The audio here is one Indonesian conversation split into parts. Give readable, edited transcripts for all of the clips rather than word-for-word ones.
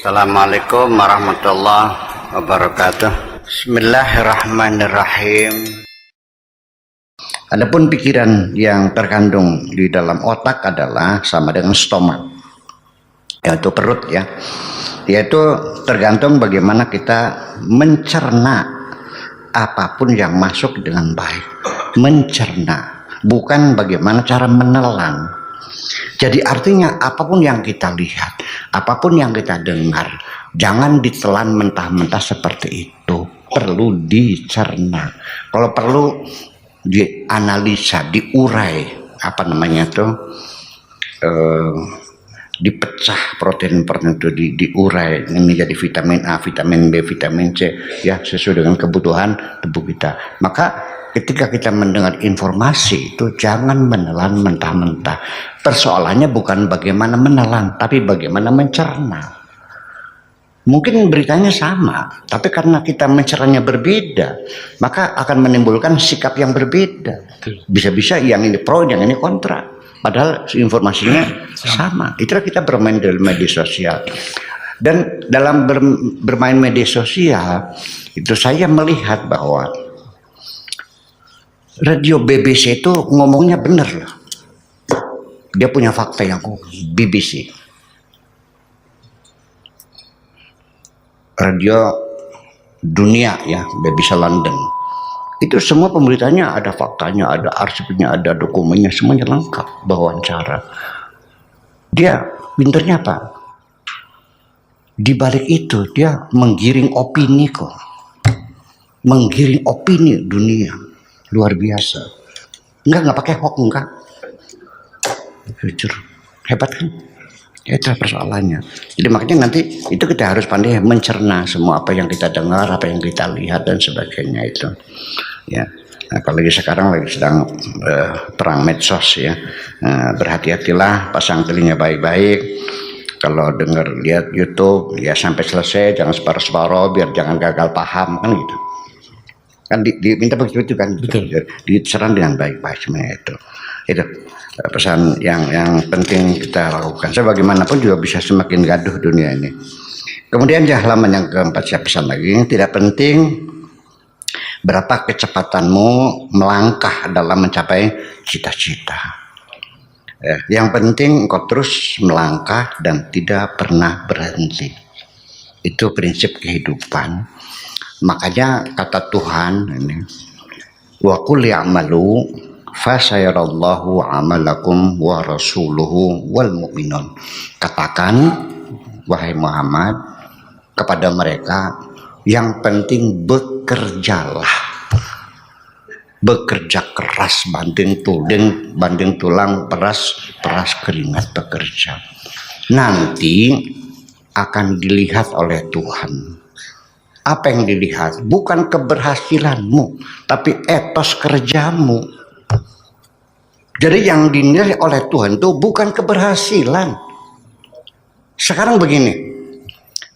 Assalamualaikum warahmatullahi wabarakatuh. Bismillahirrahmanirrahim. Adapun pikiran yang terkandung di dalam otak adalah sama dengan stomak, yaitu perut ya. Yaitu tergantung bagaimana kita mencerna apapun yang masuk dengan baik. Mencerna, bukan bagaimana cara menelan. Jadi artinya apapun yang kita lihat, apapun yang kita dengar, jangan ditelan mentah-mentah seperti itu. Perlu dicerna. Kalau perlu dianalisa, diurai, dipecah protein-protein itu, diurai menjadi vitamin A, vitamin B, vitamin C, ya sesuai dengan kebutuhan tubuh kita. Maka ketika kita mendengar informasi itu jangan menelan mentah-mentah. Persoalannya bukan bagaimana menelan, tapi bagaimana mencerna. Mungkin beritanya sama, tapi karena kita mencernanya berbeda, maka akan menimbulkan sikap yang berbeda. Bisa-bisa yang ini pro, yang ini kontra. Padahal informasinya sama. Itulah kita bermain dalam media sosial. Dan dalam bermain media sosial, itu saya melihat bahwa radio BBC itu ngomongnya benar loh. Dia punya fakta yang BBC. Radio dunia ya, BBC London. Itu semua pemberitanya ada faktanya, ada arsipnya, ada dokumennya, semuanya lengkap, wawancara. Dia pinternya apa? Di balik itu dia menggiring opini kok. Menggiring opini dunia. Luar biasa. Enggak pakai hoax, enggak. Jujur, hebat kan? Itu persoalannya. Jadi makanya nanti itu kita harus pandai mencerna semua apa yang kita dengar, apa yang kita lihat dan sebagainya itu. Ya, nah, apalagi sekarang lagi sedang perang medsos ya. Berhati-hatilah, pasang telinga baik-baik. Kalau dengar lihat YouTube ya sampai selesai, jangan separuh-separuh biar jangan gagal paham kan gitu. Kan diminta begitu kan, diserang dengan baik-baik semuanya itu pesan yang penting kita lakukan. Sebagaimanapun juga bisa semakin gaduh dunia ini. Kemudian halaman yang keempat saya pesan lagi, tidak penting berapa kecepatanmu melangkah dalam mencapai cita-cita. Yang penting engkau terus melangkah dan tidak pernah berhenti. Itu prinsip kehidupan. Makanya kata Tuhan ini, wa qul ya'malu fasayarallahu amalakum wa rasuluhu wal mu'minun. Katakan wahai Muhammad kepada mereka, yang penting bekerjalah. Bekerja keras, banting tulang, peras keringat, bekerja. Nanti akan dilihat oleh Tuhan. Apa yang dilihat? Bukan keberhasilanmu, tapi etos kerjamu. Jadi yang dinilai oleh Tuhan itu bukan keberhasilan. Sekarang begini,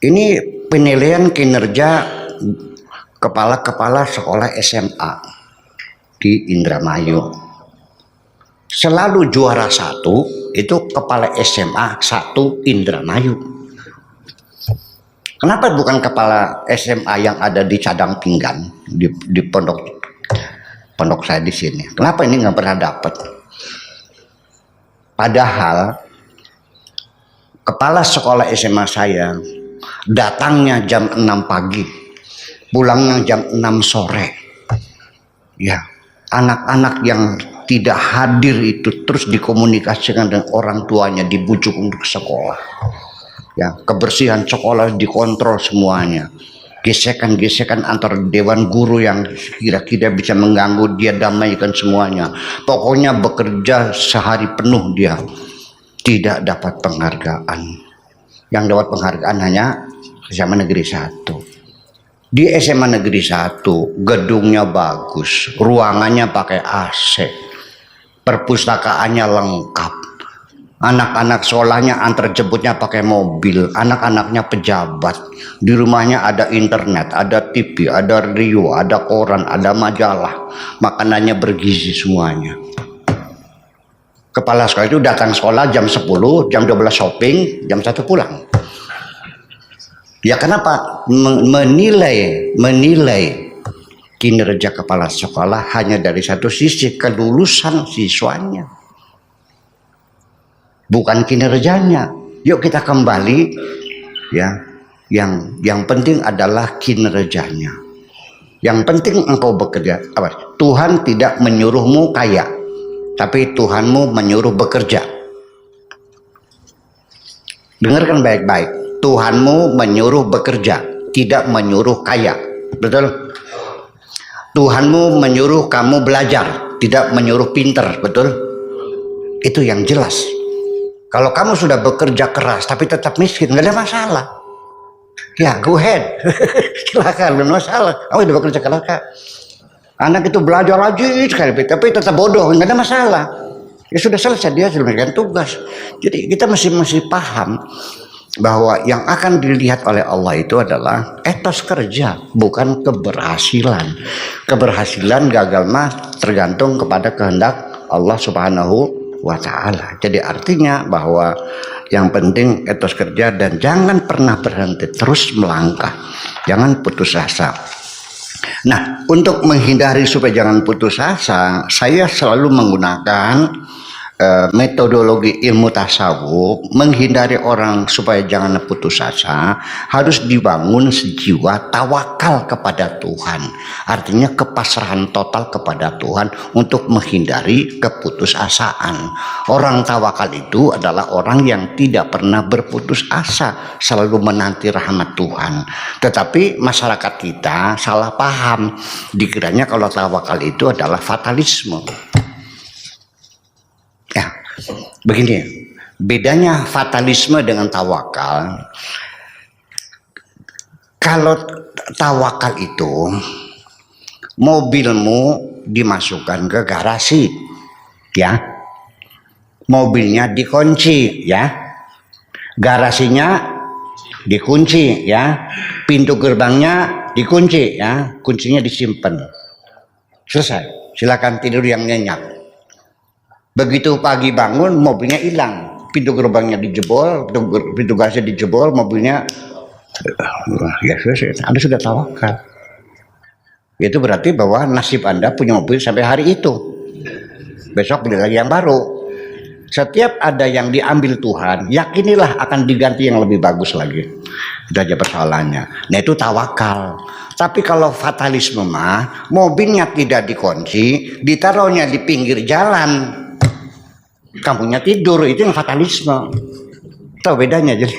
ini penilaian kinerja kepala-kepala sekolah SMA di Indramayu. Selalu juara satu itu kepala SMA 1 Indramayu. Kenapa bukan kepala SMA yang ada di Cadang Pinggan di pondok saya di sini? Kenapa ini nggak pernah dapat? Padahal kepala sekolah SMA saya datangnya jam 6 pagi, pulangnya jam 6 sore. Ya, anak-anak yang tidak hadir itu terus dikomunikasikan dengan orang tuanya, dibujuk untuk sekolah. Ya, kebersihan sekolah dikontrol semuanya. Gesekan-gesekan antar dewan guru yang kira-kira bisa mengganggu dia damaikan semuanya. Pokoknya bekerja sehari penuh dia. Tidak dapat penghargaan. Yang dapat penghargaan hanya SMA Negeri 1. Di SMA Negeri 1 gedungnya bagus, ruangannya pakai AC, perpustakaannya lengkap. Anak-anak sekolahnya antar jemputnya pakai mobil, anak-anaknya pejabat. Di rumahnya ada internet, ada TV, ada radio, ada koran, ada majalah. Makanannya bergizi semuanya. Kepala sekolah itu datang sekolah jam 10, jam 12 shopping, jam 1 pulang. Ya kenapa? Menilai kinerja kepala sekolah hanya dari satu sisi, kelulusan siswanya, bukan kinerjanya. Yuk kita kembali, ya. Yang penting adalah kinerjanya. Yang penting engkau bekerja. Apa? Tuhan tidak menyuruhmu kaya, tapi Tuhanmu menyuruh bekerja. Dengarkan baik-baik. Tuhanmu menyuruh bekerja, tidak menyuruh kaya. Betul? Tuhanmu menyuruh kamu belajar, tidak menyuruh pinter. Betul? Itu yang jelas. Kalau kamu sudah bekerja keras tapi tetap miskin, nggak ada masalah. Ya, go ahead. Silakan, nggak ada masalah. Kamu sudah bekerja keras, Kak. Anak itu belajar rajin sekali, tapi tetap bodoh, nggak ada masalah. Ya sudah selesai, dia sudah memberikan tugas. Jadi kita mesti paham bahwa yang akan dilihat oleh Allah itu adalah etos kerja, bukan keberhasilan. Keberhasilan gagal mah tergantung kepada kehendak Allah Subhanahu wa ta'ala. Jadi artinya bahwa yang penting etos kerja dan jangan pernah berhenti, terus melangkah, jangan putus asa. Nah, untuk menghindari supaya jangan putus asa, saya selalu menggunakan metodologi ilmu tasawuf. Menghindari orang supaya jangan putus asa, harus dibangun sejiwa tawakal kepada Tuhan. Artinya kepasrahan total kepada Tuhan untuk menghindari keputusasaan. Orang tawakal itu adalah orang yang tidak pernah berputus asa, selalu menanti rahmat Tuhan. Tetapi masyarakat kita salah paham, dikiranya kalau tawakal itu adalah fatalisme. Ya, begini, bedanya fatalisme dengan tawakal. Kalau tawakal itu mobilmu dimasukkan ke garasi, ya, mobilnya dikunci, ya, garasinya dikunci, ya, pintu gerbangnya dikunci, ya, kuncinya disimpan, selesai, silakan tidur yang nyenyak. Begitu pagi bangun, mobilnya hilang, pintu gerbangnya dijebol, pintu gasnya dijebol, mobilnya, ya Anda sudah tawakal. Itu berarti bahwa nasib Anda punya mobil sampai hari itu. Besok beli lagi yang baru. Setiap ada yang diambil Tuhan, yakinilah akan diganti yang lebih bagus lagi. Itu aja persoalannya. Nah itu tawakal. Tapi kalau fatalisme mah, mobilnya tidak dikunci, ditaruhnya di pinggir jalan, kamunya tidur, itu yang fatalisme. Tahu bedanya jadi.